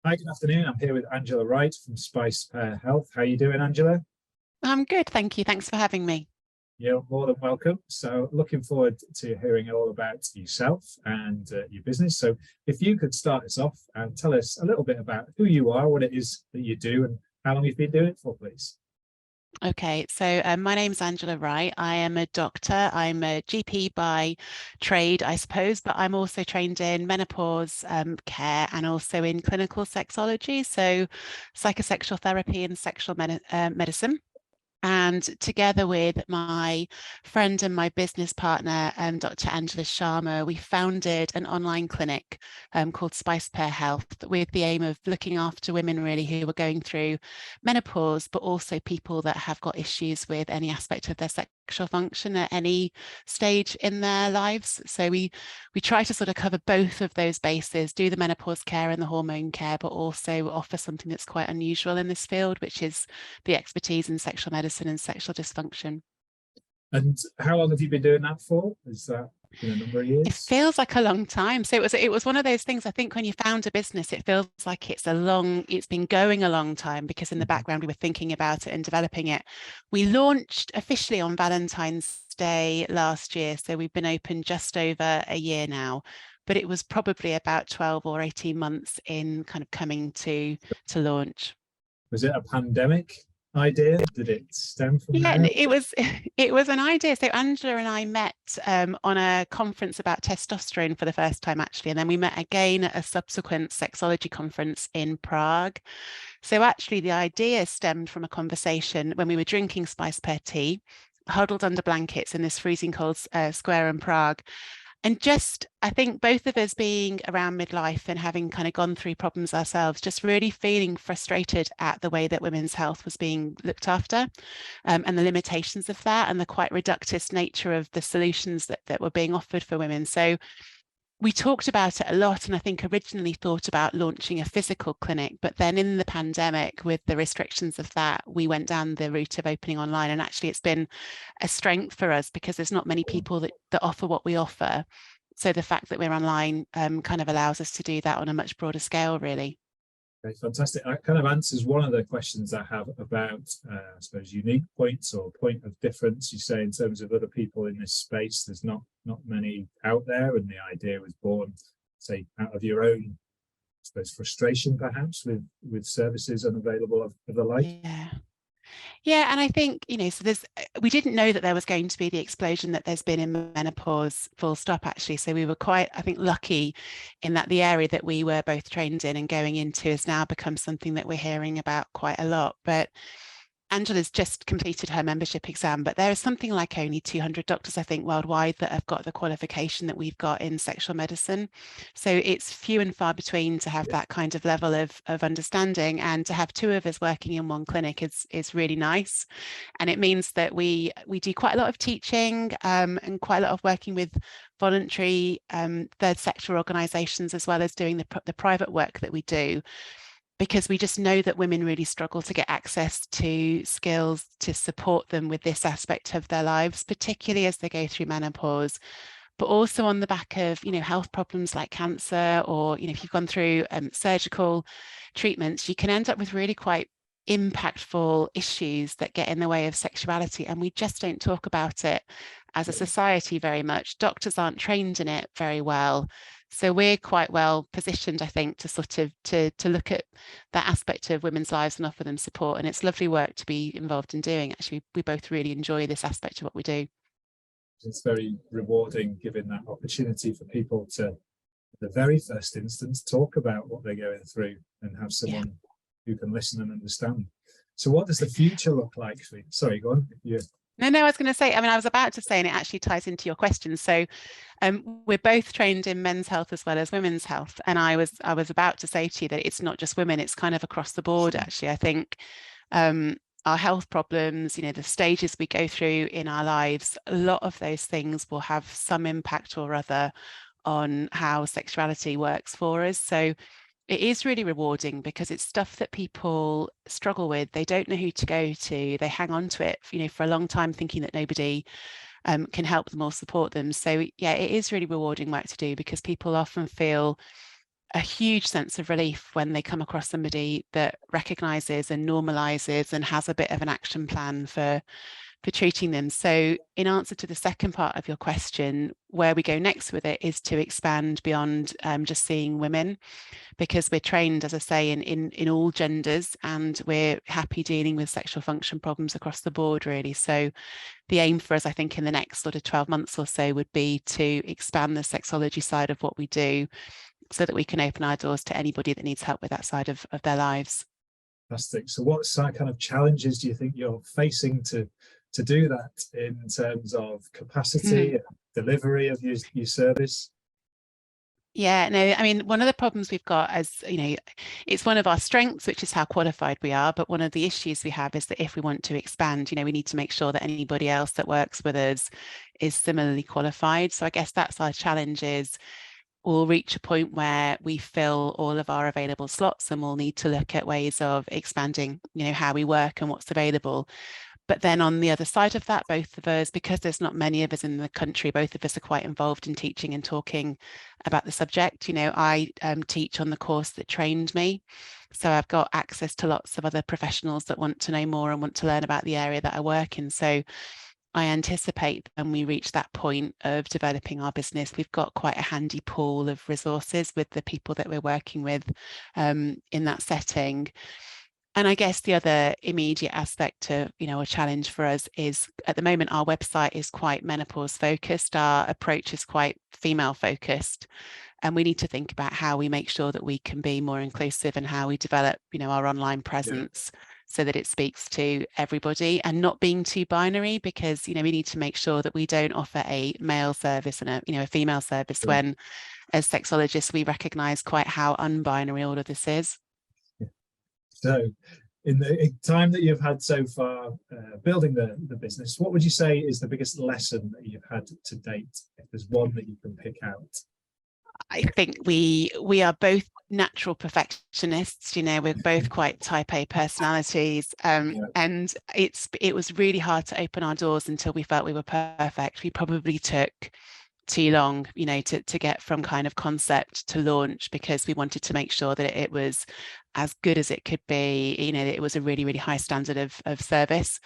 Hi, good afternoon. I'm here with Angela Wright from Spiced Pear Health. How are you doing, Angela? I'm good, thank you. Thanks for having me. You're more than welcome. So looking forward to hearing all about yourself and your business. So if you could start us off and tell us a little bit about who you are, what it is that you do, and how long you've been doing it for, please. Okay, so my name's Angela Wright. I am a doctor. I'm a GP by trade, I suppose, but I'm also trained in menopause care and also in clinical sexology, so psychosexual therapy and sexual medicine. And together with my friend and my business partner, Dr. Angela Sharma, we founded an online clinic called Spiced Pear Health with the aim of looking after women really who are going through menopause, but also people that have got issues with any aspect of their sexual function at any stage in their lives. So we try to sort of cover both of those bases, do the menopause care and the hormone care, but also offer something that's quite unusual in this field, which is the expertise in sexual medicine and sexual dysfunction. And how long have you been doing that for? Is that been a number of It years? feels like a long time. So it was one of those things. I think when you found a business, it feels like it's been going a long time because in the background we were thinking about it and developing it. We launched officially on Valentine's Day last year, so we've been open just over a year now. But it was probably about 12 or 18 months in kind of coming to launch. Was it a pandemic idea? Did it stem from Yeah, there? it was an idea. So Angela and I met on a conference about testosterone for the first time, actually, and then we met again at a subsequent sexology conference in Prague. So actually, the idea stemmed from a conversation when we were drinking spice pear tea, huddled under blankets in this freezing cold square in Prague. And just, I think both of us being around midlife and having kind of gone through problems ourselves, just really feeling frustrated at the way that women's health was being looked after and the limitations of that and the quite reductist nature of the solutions that were being offered for women. So we talked about it a lot, and I think originally thought about launching a physical clinic, but then in the pandemic, with the restrictions of that, we went down the route of opening online. And actually, it's been a strength for us because there's not many people that offer what we offer. So the fact that we're online kind of allows us to do that on a much broader scale, really. Okay, fantastic. That kind of answers one of the questions I have about, I suppose, unique points or point of difference. You say in terms of other people in this space, there's not many out there, and the idea was born, say, out of your own, I suppose, frustration perhaps with services unavailable of the like. Yeah. Yeah, and I think, so we didn't know that there was going to be the explosion that there's been in menopause, full stop, actually. So we were quite, I think, lucky in that the area that we were both trained in and going into has now become something that we're hearing about quite a lot. But Angela's just completed her membership exam, but there is something like only 200 doctors, I think, worldwide that have got the qualification that we've got in sexual medicine. So it's few and far between to have that kind of level of understanding, and to have two of us working in one clinic is really nice. And it means that we do quite a lot of teaching and quite a lot of working with voluntary third sector organisations, as well as doing the private work that we do, because we just know that women really struggle to get access to skills to support them with this aspect of their lives, particularly as they go through menopause, but also on the back of, health problems like cancer, or, if you've gone through surgical treatments, you can end up with really quite impactful issues that get in the way of sexuality. And we just don't talk about it as a society very much. Doctors aren't trained in it very well. So we're quite well positioned, I think, to sort of to look at that aspect of women's lives and offer them support. And it's lovely work to be involved in doing. Actually, we both really enjoy this aspect of what we do. It's very rewarding giving that opportunity for people to, at the very first instance, talk about what they're going through and have someone who can listen and understand. So what does the future look like? Sorry, go on. No, I was going to say, I was about to say, and it actually ties into your question. So we're both trained in men's health as well as women's health. And I was about to say to you that it's not just women, it's kind of across the board, actually. I think our health problems, the stages we go through in our lives, a lot of those things will have some impact or other on how sexuality works for us. So it is really rewarding because it's stuff that people struggle with. They don't know who to go to. They hang on to it, for a long time, thinking that nobody can help them or support them. So yeah, it is really rewarding work to do because people often feel a huge sense of relief when they come across somebody that recognizes and normalizes and has a bit of an action plan for treating them. So in answer to the second part of your question, where we go next with it is to expand beyond just seeing women, because we're trained, as I say, in all genders, and we're happy dealing with sexual function problems across the board, really. So the aim for us, I think, in the next sort of 12 months or so would be to expand the sexology side of what we do so that we can open our doors to anybody that needs help with that side of their lives. Fantastic. So what kind of challenges do you think you're facing to do that in terms of capacity and delivery of your service? Yeah, no, I mean, one of the problems we've got, as you know, it's one of our strengths, which is how qualified we are. But one of the issues we have is that if we want to expand, we need to make sure that anybody else that works with us is similarly qualified. So I guess that's our challenge, is we'll reach a point where we fill all of our available slots, and we'll need to look at ways of expanding, how we work and what's available. But then on the other side of that, both of us, because there's not many of us in the country, both of us are quite involved in teaching and talking about the subject. I teach on the course that trained me. So I've got access to lots of other professionals that want to know more and want to learn about the area that I work in. So I anticipate when we reach that point of developing our business, we've got quite a handy pool of resources with the people that we're working with in that setting. And I guess the other immediate aspect of, a challenge for us is, at the moment, our website is quite menopause focused. Our approach is quite female focused. And we need to think about how we make sure that we can be more inclusive and how we develop, our online presence so that it speaks to everybody, and not being too binary, because, we need to make sure that we don't offer a male service and a female service when, as sexologists, we recognize quite how unbinary all of this is. So in the time that you've had so far building the business, what would you say is the biggest lesson that you've had to date, if there's one that you can pick out? I think we are both natural perfectionists. We're both quite type A personalities, and it was really hard to open our doors until we felt we were perfect. We probably took too long, to get from kind of concept to launch, because we wanted to make sure that it was as good as it could be. It was a really, really high standard of service.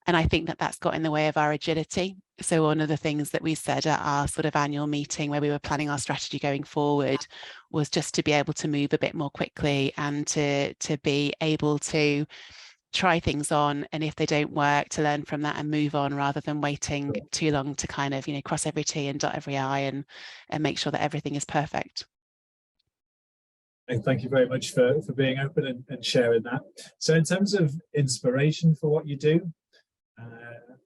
And I think that that's got in the way of our agility. So one of the things that we said at our sort of annual meeting where we were planning our strategy going forward was just to be able to move a bit more quickly, and to be able to try things on, and if they don't work, to learn from that and move on, rather than waiting too long to kind of, cross every T and dot every I and make sure that everything is perfect. And thank you very much for being open and sharing that. So in terms of inspiration for what you do,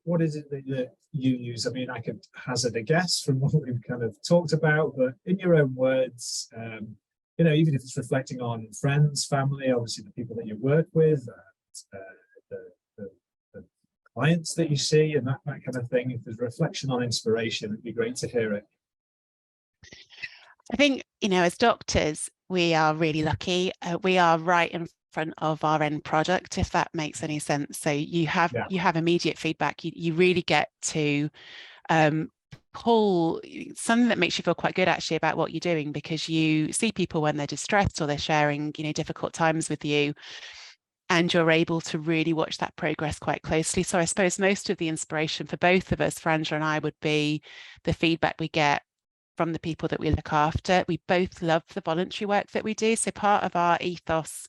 what is it that you use? I mean, I could hazard a guess from what we've kind of talked about, but in your own words, even if it's reflecting on friends, family, obviously the people that you work with, the clients that you see, and that kind of thing. If there's reflection on inspiration, it'd be great to hear it. I think, as doctors, we are really lucky. We are right in front of our end product, if that makes any sense. So you have immediate feedback. You really get to pull something that makes you feel quite good actually about what you're doing, because you see people when they're distressed or they're sharing, difficult times with you, and you're able to really watch that progress quite closely. So I suppose most of the inspiration for both of us, for Angela and I, would be the feedback we get from the people that we look after. We both love the voluntary work that we do. So part of our ethos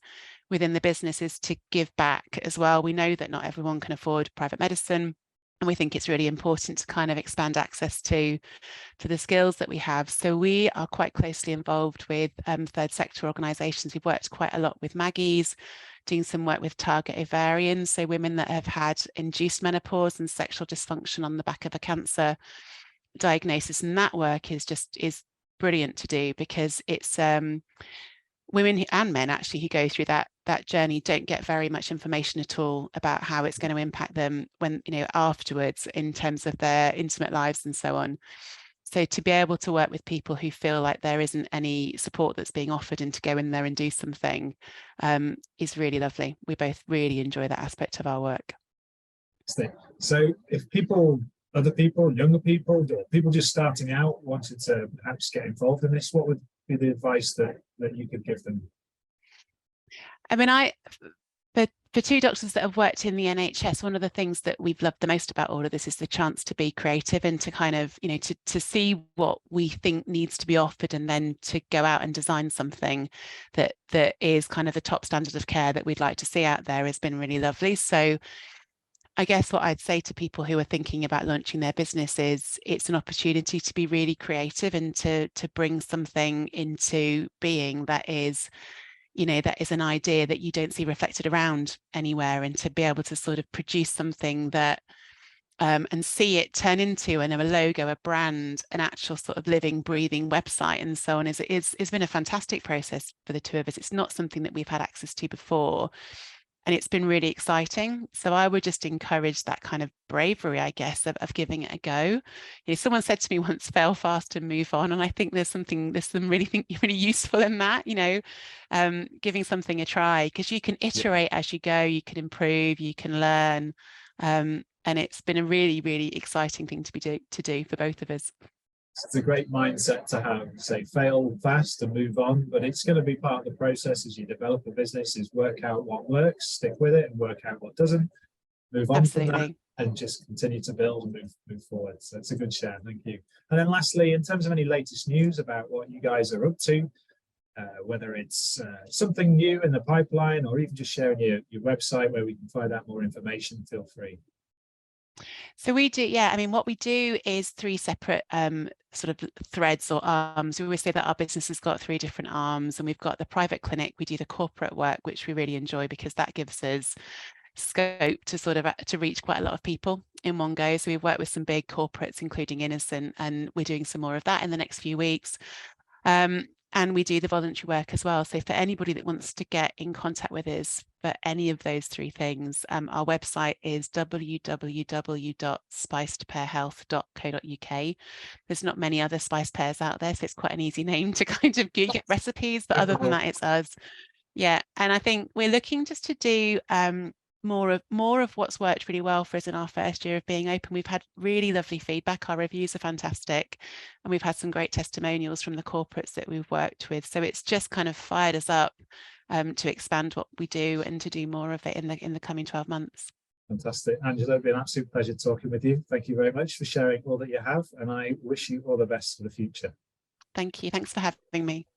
within the business is to give back as well. We know that not everyone can afford private medicine, and we think it's really important to kind of expand access to the skills that we have. So we are quite closely involved with third sector organisations. We've worked quite a lot with Maggie's, doing some work with Target Ovarian, so women that have had induced menopause and sexual dysfunction on the back of a cancer diagnosis. And that work is brilliant to do, because it's women and men actually who go through that journey don't get very much information at all about how it's going to impact them when, afterwards, in terms of their intimate lives and so on. So to be able to work with people who feel like there isn't any support that's being offered, and to go in there and do something is really lovely. We both really enjoy that aspect of our work. So if other people, younger people, or people just starting out wanted to perhaps get involved in this, what would be the advice that you could give them? I mean, for two doctors that have worked in the NHS, one of the things that we've loved the most about all of this is the chance to be creative and to kind of, you know, to see what we think needs to be offered, and then to go out and design something that is kind of the top standard of care that we'd like to see out there has been really lovely. So I guess what I'd say to people who are thinking about launching their business is it's an opportunity to be really creative and to bring something into being that is, you know, that is an idea that you don't see reflected around anywhere, and to be able to sort of produce something that and see it turn into a logo, a brand, an actual sort of living, breathing website and so on it's been a fantastic process for the two of us. It's not something that we've had access to before, and it's been really exciting. So I would just encourage that kind of bravery, I guess, of giving it a go. You know, someone said to me once, fail fast and move on. And I think there's some really useful in that, you know, giving something a try, because you can iterate as you go, you can improve, you can learn. And it's been a really, really exciting thing to do for both of us. It's a great mindset to have. Say, fail fast and move on, but it's going to be part of the process as you develop a business, is work out what works, stick with it, and work out what doesn't, move on from that, and just continue to build and move forward. So it's a good share. Thank you. And then lastly, in terms of any latest news about what you guys are up to, whether it's something new in the pipeline, or even just sharing your website where we can find out more information, feel free. So we do, yeah, I mean, what we do is three separate sort of threads or arms. We always say that our business has got three different arms, and we've got the private clinic. We do the corporate work, which we really enjoy because that gives us scope to sort of to reach quite a lot of people in one go. So we've worked with some big corporates, including Innocent, and we're doing some more of that in the next few weeks. And we do the voluntary work as well. So for anybody that wants to get in contact with us for any of those three things, our website is www.spicedpearhealth.co.uk. There's not many other spiced pears out there, so it's quite an easy name to kind of get recipes. But other than that, it's us. Yeah, and I think we're looking just to do more of what's worked really well for us in our first year of being open. We've had really lovely feedback. Our reviews are fantastic, and we've had some great testimonials from the corporates that we've worked with. So it's just kind of fired us up to expand what we do and to do more of it in the coming 12 months. Fantastic. Angela, it's been an absolute pleasure talking with you. Thank you very much for sharing all that you have, and I wish you all the best for the future. Thank you. Thanks for having me.